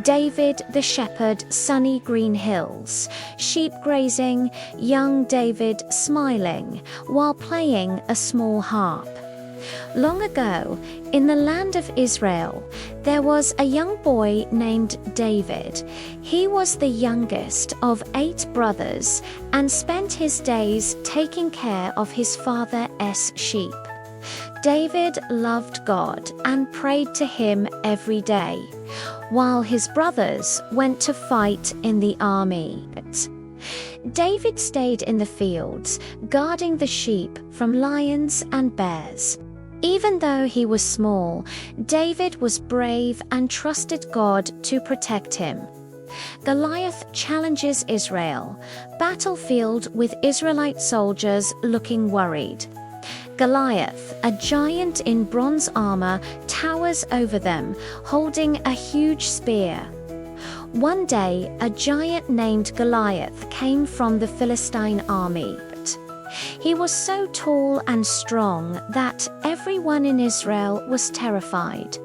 David the shepherd, sunny green hills, sheep grazing, young David smiling, while playing a small harp. Long ago, in the land of Israel, there was a young boy named David. He was the youngest of 8 brothers and spent his days taking care of his father's sheep. David loved God and prayed to him every day, while his brothers went to fight in the army. David stayed in the fields, guarding the sheep from lions and bears. Even though he was small, David was brave and trusted God to protect him. Goliath challenges Israel, battlefield with Israelite soldiers looking worried. Goliath, a giant in bronze armor, towers over them, holding a huge spear. One day, a giant named Goliath came from the Philistine army. He was so tall and strong that everyone in Israel was terrified.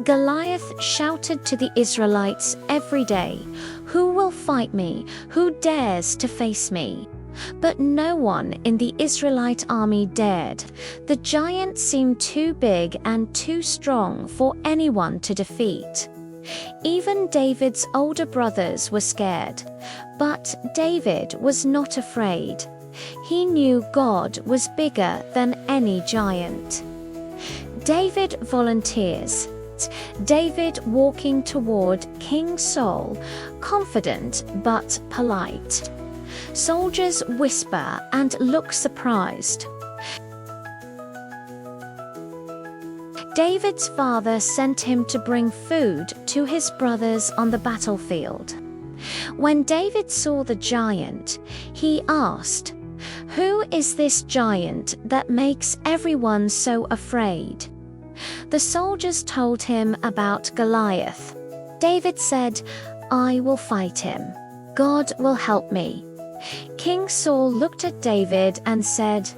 Goliath shouted to the Israelites every day, "Who will fight me? Who dares to face me?" But no one in the Israelite army dared. The giant seemed too big and too strong for anyone to defeat. Even David's older brothers were scared, but David was not afraid. He knew God was bigger than any giant. David volunteers. David walking toward King Saul, confident but polite. Soldiers whisper and look surprised. David's father sent him to bring food to his brothers on the battlefield. When David saw the giant, he asked, "Who is this giant that makes everyone so afraid?" The soldiers told him about Goliath. David said, "I will fight him. God will help me." King Saul looked at David and said,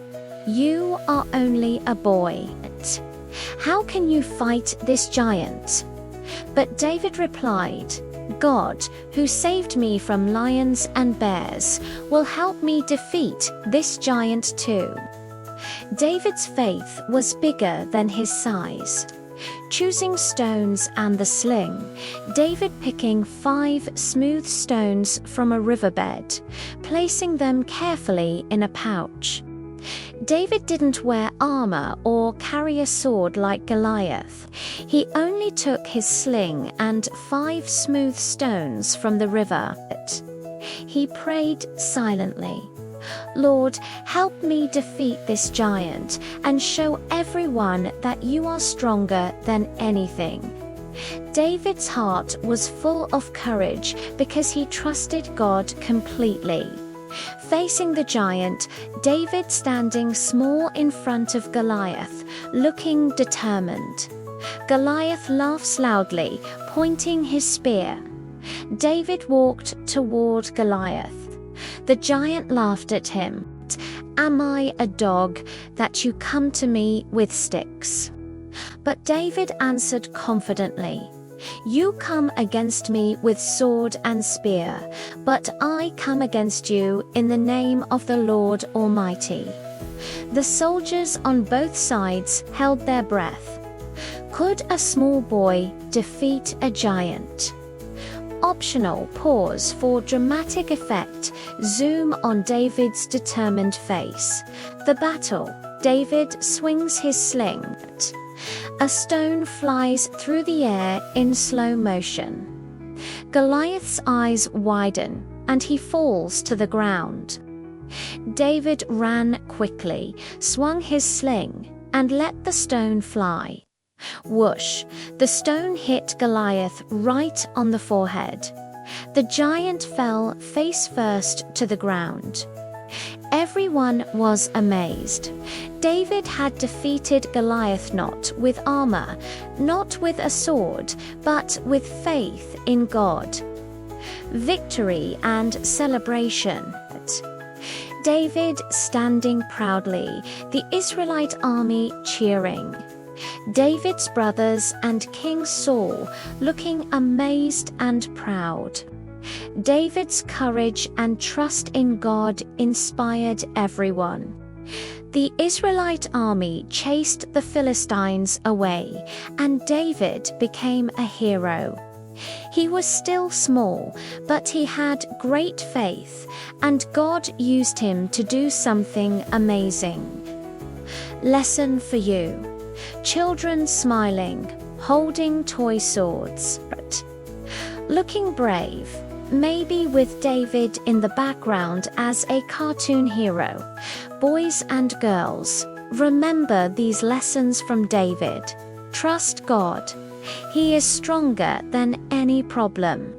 "You are only a boy. How can you fight this giant?" But David replied, "God, who saved me from lions and bears, will help me defeat this giant too." David's faith was bigger than his size. Choosing stones and the sling, David picking 5 smooth stones from a riverbed, placing them carefully in a pouch. David didn't wear armor or carry a sword like Goliath. He only took his sling and 5 smooth stones from the river. He prayed silently, "Lord, help me defeat this giant and show everyone that you are stronger than anything." David's heart was full of courage because he trusted God completely. Facing the giant, David standing small in front of Goliath, looking determined. Goliath laughs loudly, pointing his spear. David walked toward Goliath. The giant laughed at him. "Am I a dog that you come to me with sticks?" But David answered confidently, "You come against me with sword and spear, but I come against you in the name of the Lord Almighty." The soldiers on both sides held their breath. Could a small boy defeat a giant? Optional pause for dramatic effect. Zoom on David's determined face. The battle. David swings his sling. A stone flies through the air in slow motion. Goliath's eyes widen, and he falls to the ground. David ran quickly, swung his sling, and let the stone fly. Whoosh! The stone hit Goliath right on the forehead. The giant fell face first to the ground. Everyone was amazed. David had defeated Goliath not with armor, not with a sword, but with faith in God. Victory and celebration. David standing proudly, the Israelite army cheering. David's brothers and King Saul looking amazed and proud. David's courage and trust in God inspired everyone. The Israelite army chased the Philistines away, and David became a hero. He was still small, but he had great faith, and God used him to do something amazing. Lesson for you. Children smiling, holding toy swords. Looking brave, maybe with David in the background as a cartoon hero. Boys and girls, remember these lessons from David. Trust God. He is stronger than any problem.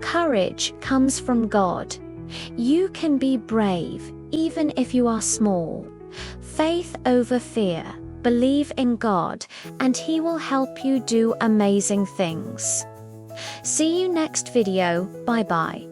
Courage comes from God. You can be brave, even if you are small. Faith over fear. Believe in God, and He will help you do amazing things. See you next video. Bye-bye.